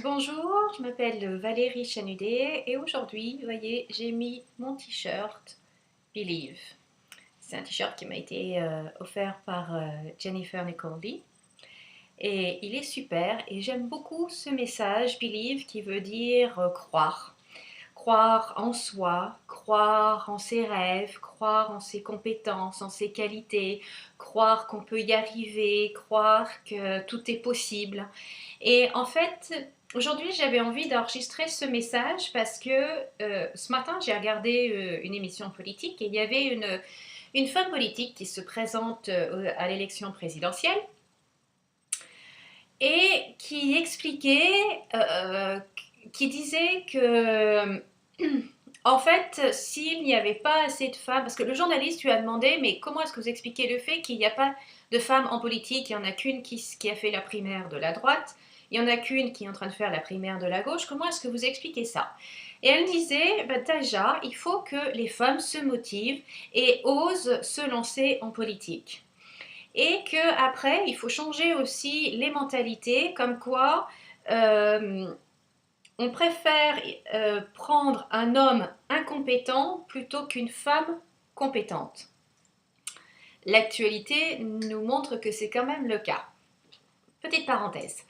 Bonjour, je m'appelle Valérie Chanudet et aujourd'hui, vous voyez, j'ai mis mon t-shirt Believe. C'est un t-shirt qui m'a été offert par Jennifer Nicole Lee et il est super et j'aime beaucoup ce message Believe qui veut dire croire. Croire en soi, croire en ses rêves, croire en ses compétences, en ses qualités, croire qu'on peut y arriver, croire que tout est possible. Et en fait, aujourd'hui, j'avais envie d'enregistrer ce message parce que ce matin, j'ai regardé une émission politique et il y avait une femme politique qui se présente à l'élection présidentielle et qui expliquait, qui disait que en fait, s'il n'y avait pas assez de femmes, parce que le journaliste lui a demandé, mais comment est-ce que vous expliquez le fait qu'il n'y a pas de femmes en politique? Il n'y en a qu'une qui a fait la primaire de la droite, il n'y en a qu'une qui est en train de faire la primaire de la gauche, comment est-ce que vous expliquez ça? Et elle disait, bah, déjà, il faut que les femmes se motivent et osent se lancer en politique. Et qu'après, il faut changer aussi les mentalités, comme quoi on préfère prendre un homme incompétent plutôt qu'une femme compétente. L'actualité nous montre que c'est quand même le cas. Petite parenthèse.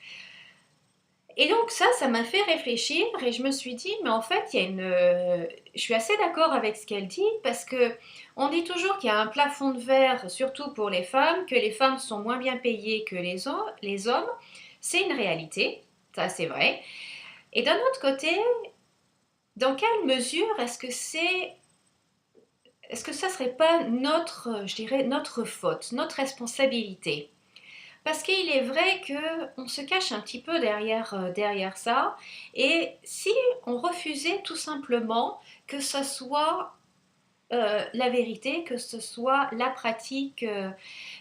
Et donc ça m'a fait réfléchir et je me suis dit, mais en fait, je suis assez d'accord avec ce qu'elle dit parce que on dit toujours qu'il y a un plafond de verre, surtout pour les femmes, que les femmes sont moins bien payées que les hommes. C'est une réalité, ça c'est vrai. Et d'un autre côté, dans quelle mesure est-ce que ça serait pas notre, je dirais, notre faute, notre responsabilité? Parce qu'il est vrai qu'on se cache un petit peu derrière ça. Et si on refusait tout simplement que ce soit la vérité, que ce soit la pratique,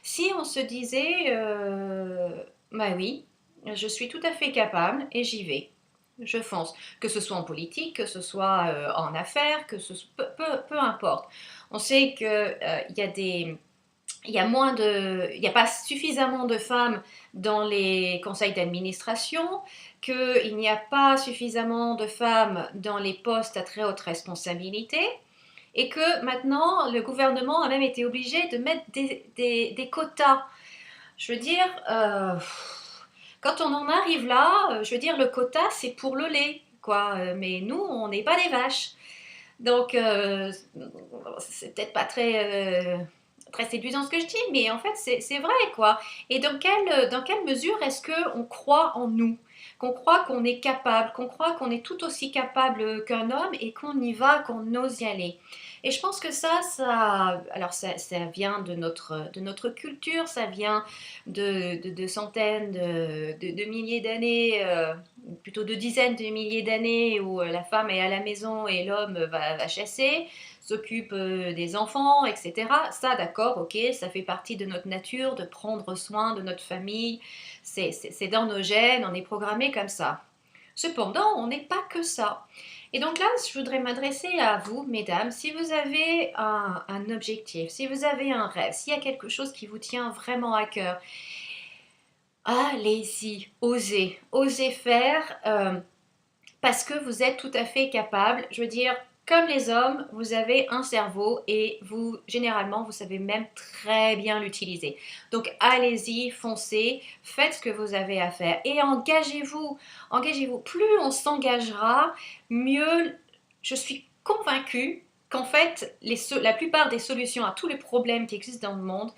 si on se disait, bah oui, je suis tout à fait capable et j'y vais. Je fonce, que ce soit en politique, que ce soit en affaires, peu importe. On sait qu'il y a des, il y a pas suffisamment de femmes dans les conseils d'administration, qu'il n'y a pas suffisamment de femmes dans les postes à très haute responsabilité, et que maintenant le gouvernement a même été obligé de mettre des quotas. Je veux dire, quand on en arrive là, je veux dire, le quota c'est pour le lait, quoi. Mais nous, on n'est pas des vaches. Donc, c'est peut-être pas très séduisant ce que je dis, mais en fait, c'est vrai, quoi. Et dans quelle mesure est-ce qu'on croit en nous? Qu'on croit qu'on est capable, qu'on croit qu'on est tout aussi capable qu'un homme et qu'on y va, qu'on ose y aller. Et je pense que alors ça vient de notre culture, ça vient de centaines, de milliers d'années, plutôt de dizaines de milliers d'années où la femme est à la maison et l'homme va chasser, s'occupe des enfants, etc. Ça, d'accord, ok, ça fait partie de notre nature, de prendre soin de notre famille, c'est dans nos gènes, on est programmé comme ça. Cependant, on n'est pas que ça. Et donc là, je voudrais m'adresser à vous, mesdames, si vous avez un objectif, si vous avez un rêve, s'il y a quelque chose qui vous tient vraiment à cœur, allez-y, osez, osez faire. Parce que vous êtes tout à fait capable. Je veux dire, comme les hommes, vous avez un cerveau et vous, généralement, vous savez même très bien l'utiliser. Donc, allez-y, foncez, faites ce que vous avez à faire et engagez-vous. Engagez-vous. Plus on s'engagera, mieux je suis convaincue qu'en fait, la plupart des solutions à tous les problèmes qui existent dans le monde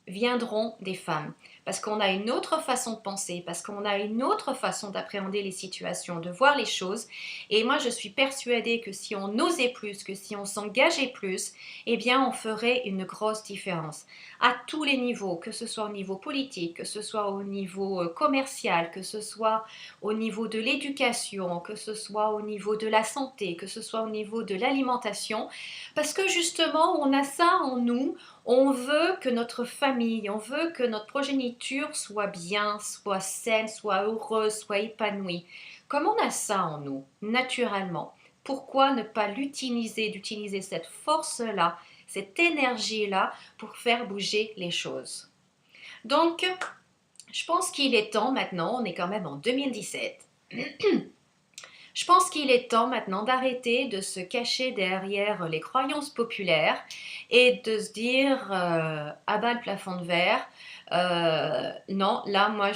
viendront des femmes. Parce qu'on a une autre façon de penser, parce qu'on a une autre façon d'appréhender les situations, de voir les choses. Et moi, je suis persuadée que si on osait plus, que si on s'engageait plus, eh bien, on ferait une grosse différence. À tous les niveaux, que ce soit au niveau politique, que ce soit au niveau commercial, que ce soit au niveau de l'éducation, que ce soit au niveau de la santé, que ce soit au niveau de l'alimentation. Parce que justement, on a ça en nous. On veut que notre famille, on veut que notre progéniture soit bien, soit saine, soit heureuse, soit épanouie. Comme on a ça en nous, naturellement, pourquoi ne pas d'utiliser cette force-là, cette énergie-là pour faire bouger les choses? Donc, Je pense qu'il est temps maintenant, on est quand même en 2017, je pense qu'il est temps maintenant d'arrêter de se cacher derrière les croyances populaires et de se dire à bas le plafond de verre. Non, là, moi,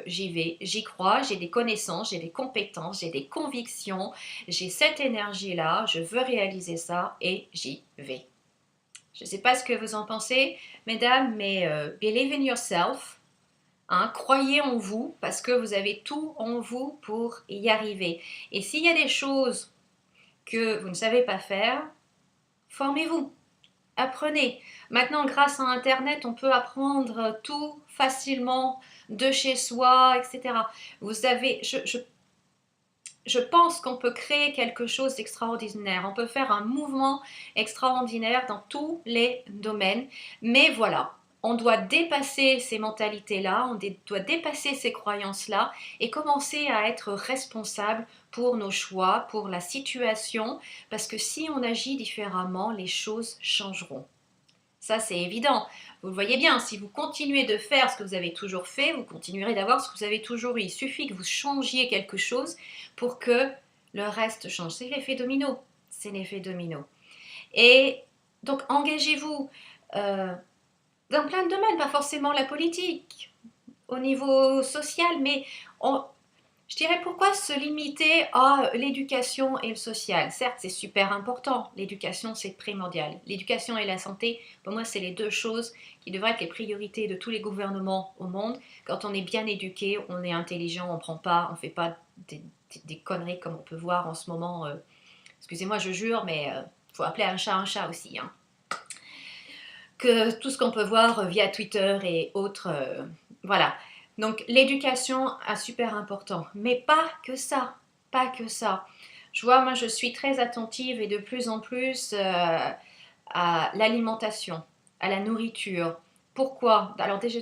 j'y vais, j'y crois, j'ai des connaissances, j'ai des compétences, j'ai des convictions, j'ai cette énergie-là, je veux réaliser ça et j'y vais. Je ne sais pas ce que vous en pensez, mesdames, mais believe in yourself. Hein, croyez en vous parce que vous avez tout en vous pour y arriver. Et s'il y a des choses que vous ne savez pas faire, formez-vous, apprenez. Maintenant, grâce à Internet, on peut apprendre tout facilement de chez soi, etc. Vous avez, je pense qu'on peut créer quelque chose d'extraordinaire. On peut faire un mouvement extraordinaire dans tous les domaines. Mais voilà, on doit dépasser ces mentalités-là, on doit dépasser ces croyances-là et commencer à être responsable pour nos choix, pour la situation, parce que si on agit différemment, les choses changeront. Ça, c'est évident. Vous le voyez bien, si vous continuez de faire ce que vous avez toujours fait, vous continuerez d'avoir ce que vous avez toujours eu. Il suffit que vous changiez quelque chose pour que le reste change. C'est l'effet domino. C'est l'effet domino. Et donc, engagez-vous dans plein de domaines, pas forcément la politique, au niveau social, mais je dirais pourquoi se limiter à l'éducation et le social. Certes, c'est super important. L'éducation, c'est primordial. L'éducation et la santé, pour moi, c'est les deux choses qui devraient être les priorités de tous les gouvernements au monde. Quand on est bien éduqué, on est intelligent, on prend pas, on fait pas des conneries comme on peut voir en ce moment. Excusez-moi, je jure, mais faut appeler un chat aussi. Hein. Que tout ce qu'on peut voir via Twitter et autres, voilà. Donc l'éducation est super important, mais pas que ça, pas que ça. Je vois, moi je suis très attentive et de plus en plus à l'alimentation, à la nourriture. Pourquoi? Alors déjà,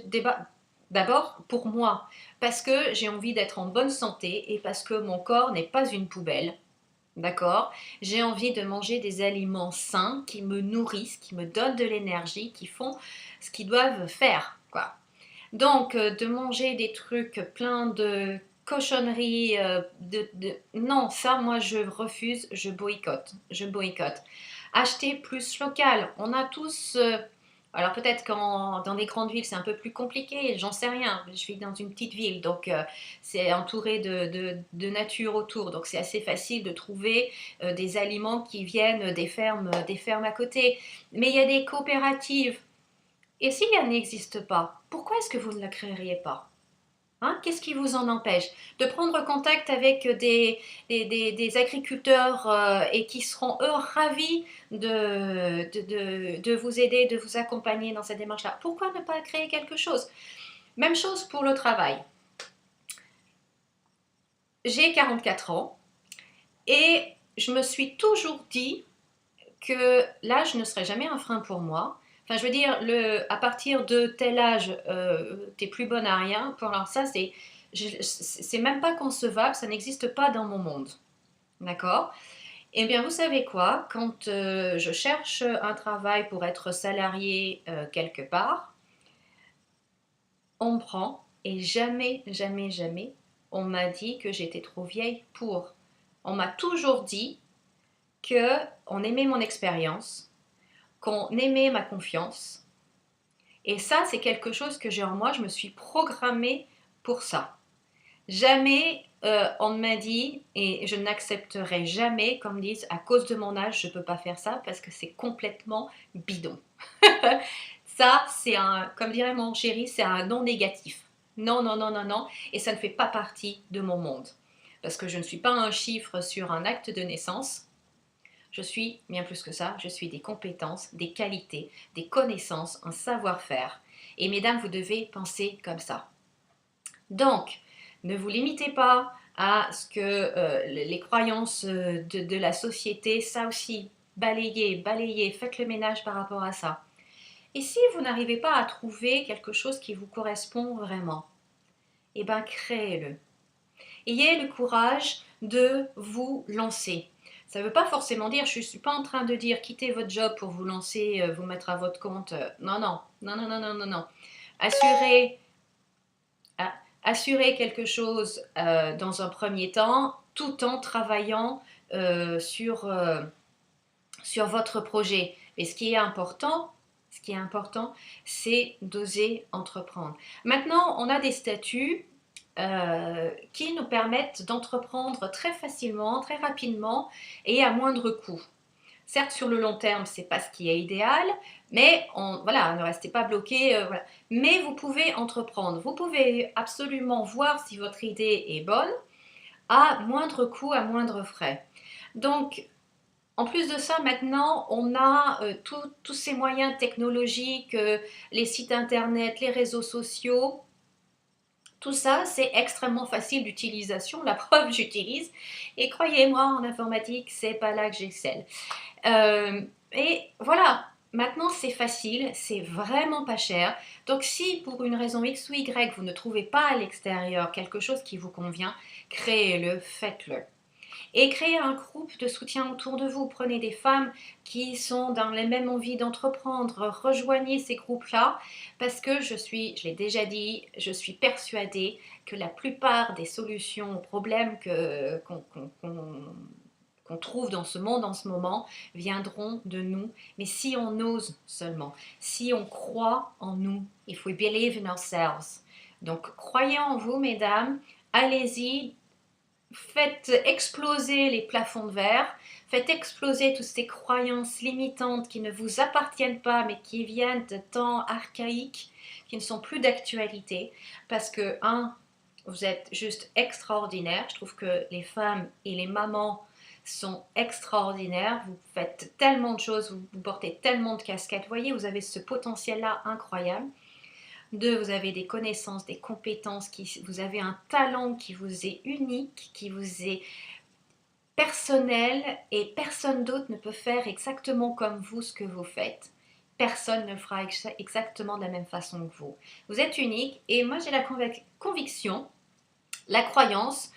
d'abord pour moi, parce que j'ai envie d'être en bonne santé et parce que mon corps n'est pas une poubelle. D'accord? J'ai envie de manger des aliments sains qui me nourrissent, qui me donnent de l'énergie, qui font ce qu'ils doivent faire, quoi. Donc, de manger des trucs pleins de cochonneries, non, ça, moi, je refuse, je boycotte, je boycotte. Acheter plus local. On a tous, alors peut-être qu'en dans les grandes villes, c'est un peu plus compliqué, j'en sais rien. Je vis dans une petite ville, donc c'est entouré de nature autour, donc c'est assez facile de trouver des aliments qui viennent des fermes à côté. Mais il y a des coopératives et s'il n'existe pas, pourquoi est-ce que vous ne la créeriez pas? Hein, qu'est-ce qui vous en empêche? De prendre contact avec des agriculteurs et qui seront eux ravis de vous aider, de vous accompagner dans cette démarche-là. Pourquoi ne pas créer quelque chose? Même chose pour le travail. J'ai 44 ans et je me suis toujours dit que l'âge ne serait jamais un frein pour moi. Enfin, je veux dire, à partir de tel âge, t'es plus bonne à rien. Pour alors ça, c'est même pas concevable, ça n'existe pas dans mon monde. D'accord? Eh bien, vous savez quoi? Quand je cherche un travail pour être salarié quelque part, on me prend et jamais, jamais, jamais, on m'a dit que j'étais trop vieille pour. On m'a toujours dit que on aimait mon expérience, qu'on aimait ma confiance. Et ça, c'est quelque chose que j'ai en moi, je me suis programmée pour ça. Jamais on m'a dit, et je n'accepterai jamais, comme disent, à cause de mon âge, je ne peux pas faire ça parce que c'est complètement bidon. Ça, c'est un, comme dirait mon chéri, c'est un non négatif. Non, non, non, non, non. Et ça ne fait pas partie de mon monde. Parce que je ne suis pas un chiffre sur un acte de naissance. Je suis bien plus que ça, je suis des compétences, des qualités, des connaissances, un savoir-faire. Et mesdames, vous devez penser comme ça. Donc, ne vous limitez pas à ce que les croyances de la société, ça aussi, balayez, balayez, faites le ménage par rapport à ça. Et si vous n'arrivez pas à trouver quelque chose qui vous correspond vraiment, eh bien créez-le. Ayez le courage de vous lancer. Ça ne veut pas forcément dire, je ne suis pas en train de dire quittez votre job pour vous lancer, vous mettre à votre compte. Non, non, non, non, non, non, non, non. Assurez assurer quelque chose dans un premier temps, tout en travaillant sur votre projet. Et ce qui est important, c'est d'oser entreprendre. Maintenant, on a des statuts qui nous permettent d'entreprendre très facilement, très rapidement et à moindre coût. Certes, sur le long terme, ce n'est pas ce qui est idéal, mais voilà, ne restez pas bloqué. Voilà. Mais vous pouvez entreprendre. Vous pouvez absolument voir si votre idée est bonne à moindre coût, à moindre frais. Donc, en plus de ça, maintenant, on a tous ces moyens technologiques, les sites internet, les réseaux sociaux. Tout ça, c'est extrêmement facile d'utilisation. La preuve, j'utilise. Et croyez-moi, en informatique, c'est pas là que j'excelle. Et voilà, maintenant c'est facile, c'est vraiment pas cher. Donc si pour une raison X ou Y, vous ne trouvez pas à l'extérieur quelque chose qui vous convient, créez-le, faites-le. Et créez un groupe de soutien autour de vous. Prenez des femmes qui sont dans les mêmes envies d'entreprendre. Rejoignez ces groupes-là parce que je l'ai déjà dit, je suis persuadée que la plupart des solutions aux problèmes qu'on trouve dans ce monde en ce moment viendront de nous, mais si on ose seulement, si on croit en nous, if we believe in ourselves. Donc croyez en vous, mesdames, allez-y, faites exploser les plafonds de verre, faites exploser toutes ces croyances limitantes qui ne vous appartiennent pas, mais qui viennent de temps archaïques, qui ne sont plus d'actualité, parce que, vous êtes juste extraordinaire. Je trouve que les femmes et les mamans sont extraordinaires. Vous faites tellement de choses, vous portez tellement de casquettes. Vous voyez, vous avez ce potentiel-là incroyable. Deux, vous avez des connaissances, des compétences, vous avez un talent qui vous est unique, qui vous est personnel et personne d'autre ne peut faire exactement comme vous ce que vous faites. Personne ne le fera exactement de la même façon que vous. Vous êtes unique et moi j'ai la conviction, la croyance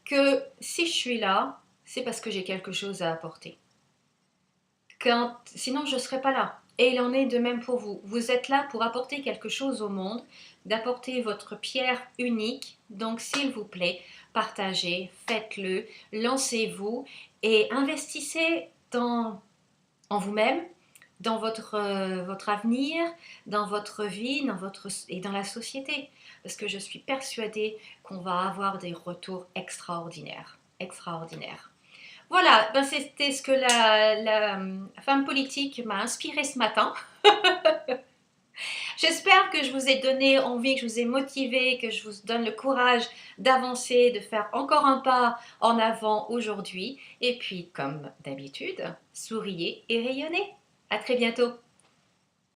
que si je suis là, c'est parce que j'ai quelque chose à apporter. Sinon, je ne serais pas là. Et il en est de même pour vous. Vous êtes là pour apporter quelque chose au monde, d'apporter votre pierre unique. Donc, s'il vous plaît, partagez, faites-le, lancez-vous et investissez en vous-même, dans votre avenir, dans votre vie, et dans la société. Parce que je suis persuadée qu'on va avoir des retours extraordinaires. Extraordinaires. Voilà, ben c'était ce que la femme politique m'a inspiré ce matin. J'espère que je vous ai donné envie, que je vous ai motivé, que je vous donne le courage d'avancer, de faire encore un pas en avant aujourd'hui. Et puis, comme d'habitude, souriez et rayonnez. À très bientôt.